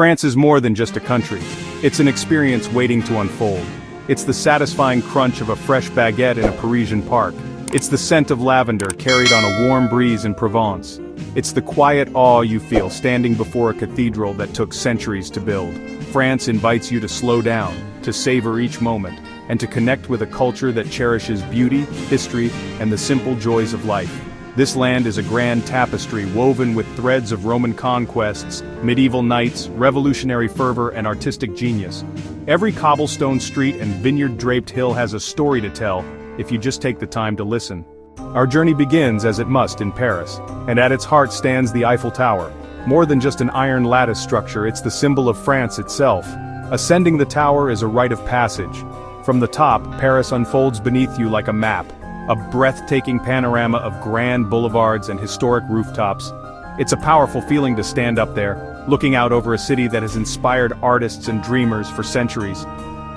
France is more than just a country. It's an experience waiting to unfold. It's the satisfying crunch of a fresh baguette in a Parisian park. It's the scent of lavender carried on a warm breeze in Provence. It's the quiet awe you feel standing before a cathedral that took centuries to build. France invites you to slow down, to savor each moment, and to connect with a culture that cherishes beauty, history, and the simple joys of life. This land is a grand tapestry woven with threads of Roman conquests, medieval knights, revolutionary fervor, and artistic genius. Every cobblestone street and vineyard-draped hill has a story to tell, if you just take the time to listen. Our journey begins, as it must, in Paris, and at its heart stands the Eiffel Tower. More than just an iron lattice structure, it's the symbol of France itself. Ascending the tower is a rite of passage. From the top, Paris unfolds beneath you like a map, a breathtaking panorama of grand boulevards and historic rooftops. It's a powerful feeling to stand up there, looking out over a city that has inspired artists and dreamers for centuries.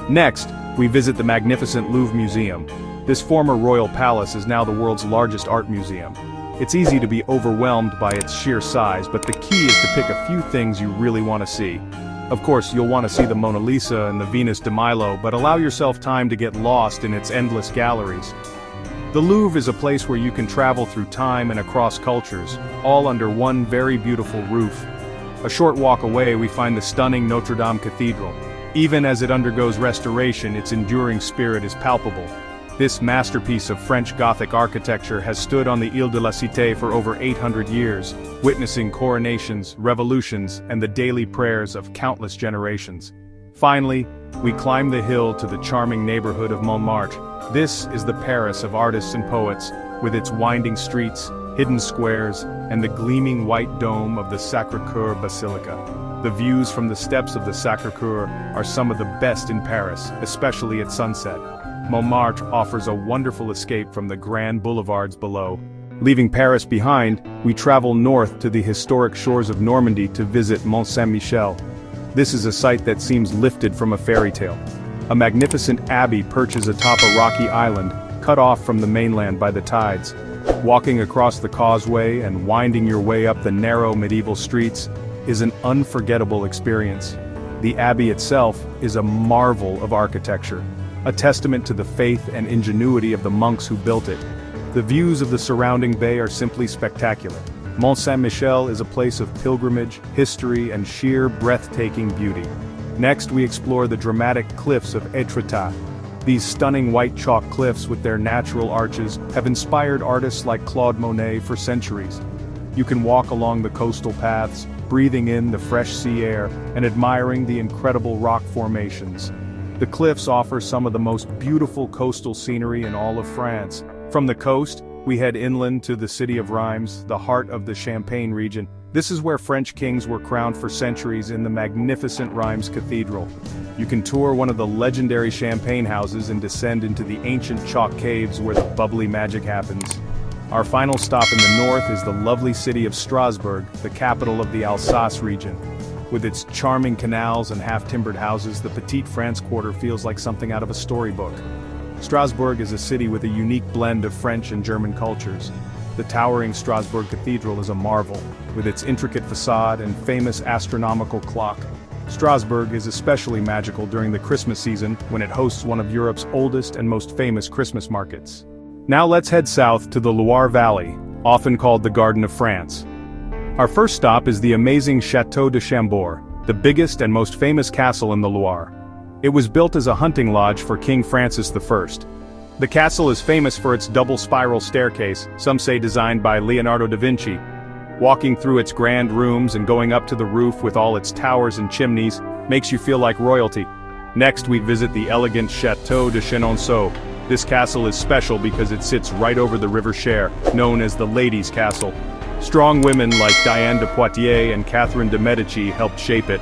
Next, we visit the magnificent Louvre Museum. This former royal palace is now the world's largest art museum. It's easy to be overwhelmed by its sheer size, but the key is to pick a few things you really want to see. Of course, you'll want to see the Mona Lisa and the Venus de Milo, but allow yourself time to get lost in its endless galleries. The Louvre is a place where you can travel through time and across cultures, all under one very beautiful roof. A short walk away, we find the stunning Notre Dame Cathedral. Even as it undergoes restoration, its enduring spirit is palpable. This masterpiece of French Gothic architecture has stood on the Ile de la Cité for over 800 years, witnessing coronations, revolutions, and the daily prayers of countless generations. Finally, we climb the hill to the charming neighborhood of Montmartre. This is the Paris of artists and poets, with its winding streets, hidden squares, and the gleaming white dome of the Sacré-Cœur Basilica. The views from the steps of the Sacré-Cœur are some of the best in Paris, especially at sunset. Montmartre offers a wonderful escape from the grand boulevards below. Leaving Paris behind, we travel north to the historic shores of Normandy to visit Mont Saint-Michel. This is a site that seems lifted from a fairy tale. A magnificent abbey perches atop a rocky island, cut off from the mainland by the tides. Walking across the causeway and winding your way up the narrow medieval streets is an unforgettable experience. The abbey itself is a marvel of architecture, a testament to the faith and ingenuity of the monks who built it. The views of the surrounding bay are simply spectacular. Mont Saint-Michel is a place of pilgrimage, history, and sheer breathtaking beauty. Next, we explore the dramatic cliffs of Étretat. These stunning white chalk cliffs with their natural arches have inspired artists like Claude Monet for centuries. You can walk along the coastal paths, breathing in the fresh sea air and admiring the incredible rock formations. The cliffs offer some of the most beautiful coastal scenery in all of France. From the coast, we head inland to the city of Reims, the heart of the Champagne region. This is where French kings were crowned for centuries in the magnificent Reims Cathedral. You can tour one of the legendary champagne houses and descend into the ancient chalk caves where the bubbly magic happens. Our final stop in the north is the lovely city of Strasbourg, the capital of the Alsace region. With its charming canals and half-timbered houses, the Petite France Quarter feels like something out of a storybook. Strasbourg is a city with a unique blend of French and German cultures. The towering Strasbourg Cathedral is a marvel, with its intricate facade and famous astronomical clock. Strasbourg is especially magical during the Christmas season, when it hosts one of Europe's oldest and most famous Christmas markets. Now let's head south to the Loire Valley, often called the Garden of France. Our first stop is the amazing Château de Chambord, the biggest and most famous castle in the Loire. It was built as a hunting lodge for King Francis I. The castle is famous for its double spiral staircase, some say designed by Leonardo da Vinci. Walking through its grand rooms and going up to the roof with all its towers and chimneys makes you feel like royalty. Next, we visit the elegant Château de Chenonceau. This castle is special because it sits right over the River Cher, known as the Ladies' Castle. Strong women like Diane de Poitiers and Catherine de Medici helped shape it.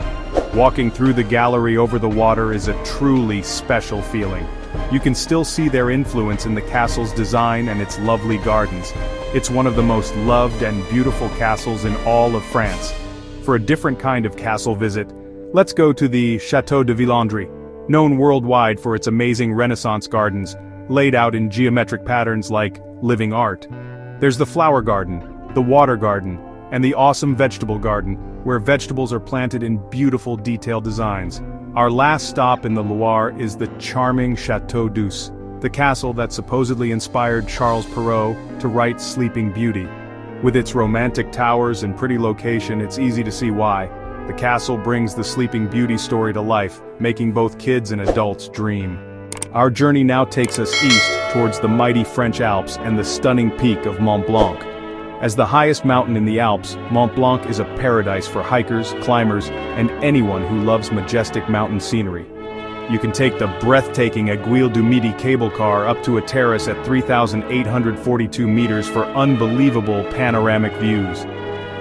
Walking through the gallery over the water is a truly special feeling. You can still see their influence in the castle's design and its lovely gardens. It's one of the most loved and beautiful castles in all of France. For a different kind of castle visit, let's go to the Château de Villandry, known worldwide for its amazing Renaissance gardens, laid out in geometric patterns like living art. There's the flower garden, the water garden, and the awesome vegetable garden, where vegetables are planted in beautiful detailed designs. Our last stop in the Loire is the charming Château d'Eus, the castle that supposedly inspired Charles Perrault to write Sleeping Beauty. With its romantic towers and pretty location, it's easy to see why. The castle brings the Sleeping Beauty story to life, making both kids and adults dream. Our journey now takes us east towards the mighty French Alps and the stunning peak of Mont Blanc. As the highest mountain in the Alps, Mont Blanc is a paradise for hikers, climbers, and anyone who loves majestic mountain scenery. You can take the breathtaking Aiguille du Midi cable car up to a terrace at 3,842 meters for unbelievable panoramic views.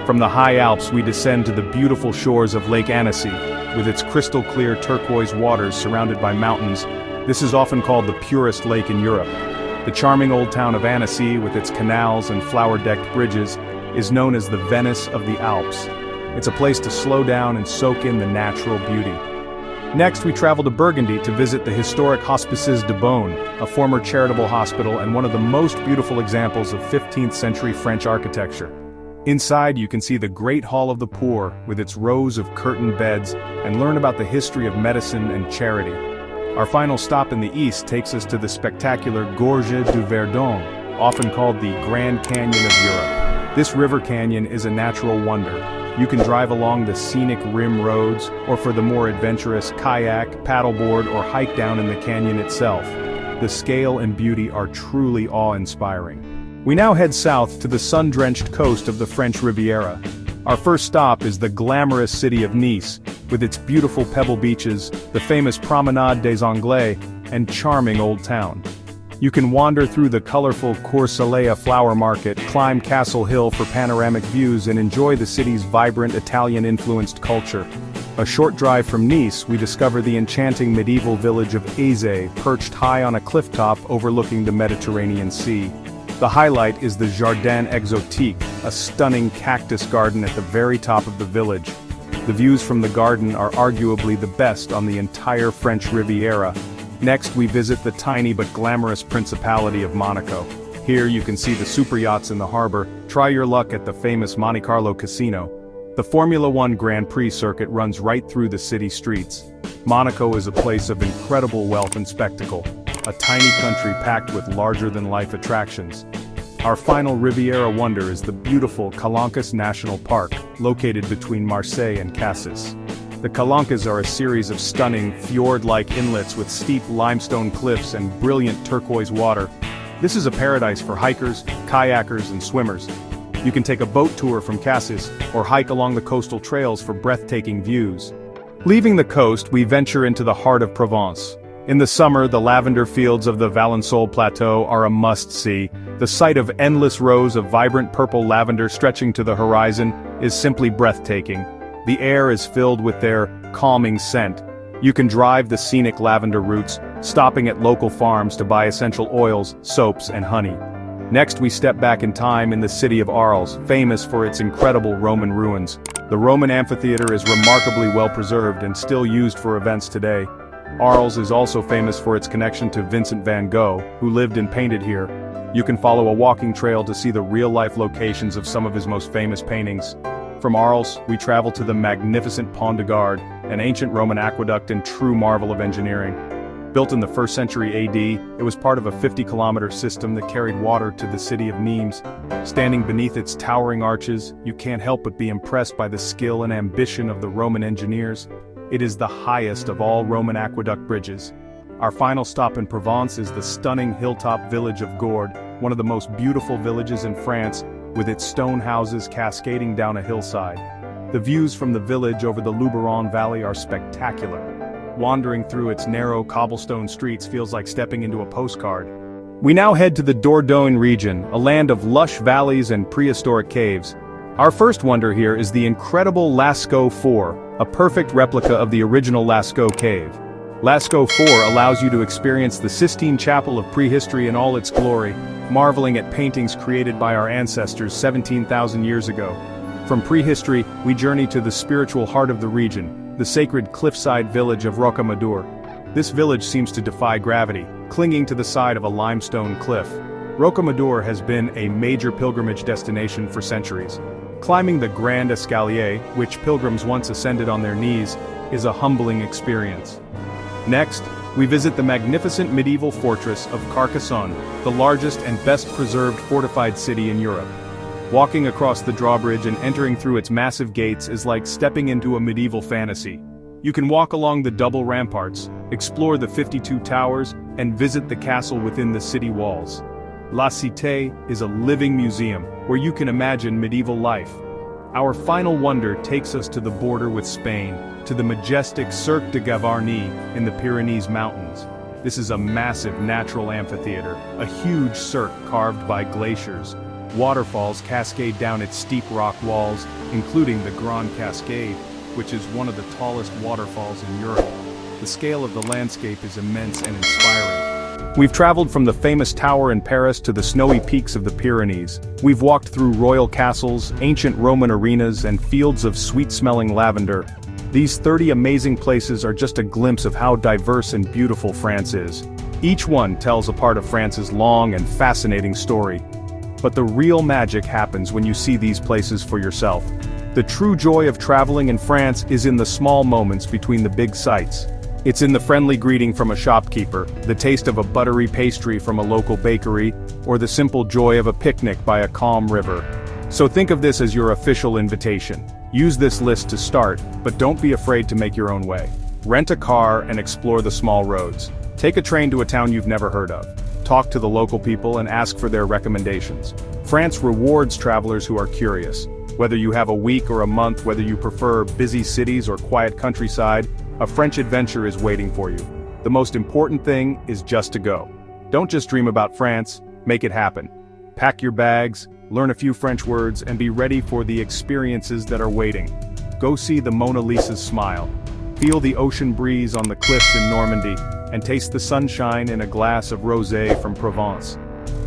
From the high Alps we descend to the beautiful shores of Lake Annecy, with its crystal-clear turquoise waters surrounded by mountains. This is often called the purest lake in Europe. The charming old town of Annecy, with its canals and flower-decked bridges, is known as the Venice of the Alps. It's a place to slow down and soak in the natural beauty. Next, we travel to Burgundy to visit the historic Hospices de Beaune, a former charitable hospital and one of the most beautiful examples of 15th century French architecture. Inside, you can see the Great Hall of the Poor, with its rows of curtained beds, and learn about the history of medicine and charity. Our final stop in the east takes us to the spectacular Gorge du Verdon, often called the Grand Canyon of Europe. This river canyon is a natural wonder. You can drive along the scenic rim roads, or for the more adventurous, kayak, paddleboard, or hike down in the canyon itself. The scale and beauty are truly awe-inspiring. We now head south to the sun-drenched coast of the French Riviera. Our first stop is the glamorous city of Nice, with its beautiful pebble beaches, the famous Promenade des Anglais, and charming old town. You can wander through the colorful Cours-Salée flower market, climb Castle Hill for panoramic views, and enjoy the city's vibrant Italian-influenced culture. A short drive from Nice, we discover the enchanting medieval village of Aze, perched high on a cliff top overlooking the Mediterranean Sea. The highlight is the Jardin Exotique, a stunning cactus garden at the very top of the village. The views from the garden are arguably the best on the entire French Riviera. Next, we visit the tiny but glamorous Principality of Monaco. Here you can see the super yachts in the harbor, try your luck at the famous Monte Carlo Casino. The Formula One Grand Prix circuit runs right through the city streets. Monaco is a place of incredible wealth and spectacle, a tiny country packed with larger-than-life attractions. Our final Riviera wonder is the beautiful Calanques National Park, located between Marseille and Cassis. The Calanques are a series of stunning, fjord-like inlets with steep limestone cliffs and brilliant turquoise water. This is a paradise for hikers, kayakers, and swimmers. You can take a boat tour from Cassis, or hike along the coastal trails for breathtaking views. Leaving the coast, we venture into the heart of Provence. In the summer, the lavender fields of the Valensole Plateau are a must-see. The sight of endless rows of vibrant purple lavender stretching to the horizon is simply breathtaking. The air is filled with their calming scent. You can drive the scenic lavender routes, stopping at local farms to buy essential oils, soaps, and honey. Next, we step back in time in the city of Arles, famous for its incredible Roman ruins. The Roman amphitheater is remarkably well preserved and still used for events today. Arles is also famous for its connection to Vincent van Gogh, who lived and painted here. You can follow a walking trail to see the real-life locations of some of his most famous paintings. From Arles, we travel to the magnificent Pont de Garde, an ancient Roman aqueduct and true marvel of engineering. Built in the 1st century AD, it was part of a 50-kilometer system that carried water to the city of Nimes. Standing beneath its towering arches, you can't help but be impressed by the skill and ambition of the Roman engineers. It is the highest of all Roman aqueduct bridges. Our final stop in Provence is the stunning hilltop village of Gourd, one of the most beautiful villages in France, with its stone houses cascading down a hillside. The views from the village over the Luberon Valley are spectacular. Wandering through its narrow cobblestone streets feels like stepping into a postcard. We now head to the Dordogne region, a land of lush valleys and prehistoric caves. Our first wonder here is the incredible Lascaux 4, a perfect replica of the original Lascaux cave. Lascaux 4 allows you to experience the Sistine Chapel of prehistory in all its glory, marveling at paintings created by our ancestors 17,000 years ago. From prehistory, we journey to the spiritual heart of the region, the sacred cliffside village of Rocamadour. This village seems to defy gravity, clinging to the side of a limestone cliff. Rocamadour has been a major pilgrimage destination for centuries. Climbing the Grand Escalier, which pilgrims once ascended on their knees, is a humbling experience. Next, we visit the magnificent medieval fortress of Carcassonne, the largest and best preserved fortified city in Europe. Walking across the drawbridge and entering through its massive gates is like stepping into a medieval fantasy. You can walk along the double ramparts, explore the 52 towers, and visit the castle within the city walls. La Cité is a living museum where you can imagine medieval life. Our final wonder takes us to the border with Spain, to the majestic Cirque de Gavarnie in the Pyrenees Mountains. This is a massive natural amphitheater, a huge cirque carved by glaciers. Waterfalls cascade down its steep rock walls, including the Grand Cascade, which is one of the tallest waterfalls in Europe. The scale of the landscape is immense and inspiring. We've traveled from the famous tower in Paris to the snowy peaks of the Pyrenees. We've walked through royal castles, ancient Roman arenas, and fields of sweet-smelling lavender. These 30 amazing places are just a glimpse of how diverse and beautiful France is. Each one tells a part of France's long and fascinating story. But the real magic happens when you see these places for yourself. The true joy of traveling in France is in the small moments between the big sights. It's in the friendly greeting from a shopkeeper, the taste of a buttery pastry from a local bakery, or the simple joy of a picnic by a calm river. So think of this as your official invitation. Use this list to start, but don't be afraid to make your own way. Rent a car and explore the small roads. Take a train to a town you've never heard of. Talk to the local people and ask for their recommendations. France rewards travelers who are curious. Whether you have a week or a month, whether you prefer busy cities or quiet countryside, a French adventure is waiting for you. The most important thing is just to go. Don't just dream about France, make it happen. Pack your bags, learn a few French words, and be ready for the experiences that are waiting. Go see the Mona Lisa's smile. Feel the ocean breeze on the cliffs in Normandy, and taste the sunshine in a glass of rosé from Provence.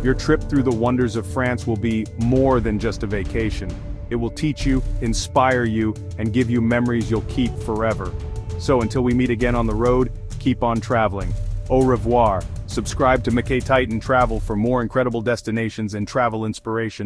Your trip through the wonders of France will be more than just a vacation. It will teach you, inspire you, and give you memories you'll keep forever. So until we meet again on the road, keep on traveling. Au revoir. Subscribe to McKay Titan Travel for more incredible destinations and travel inspiration.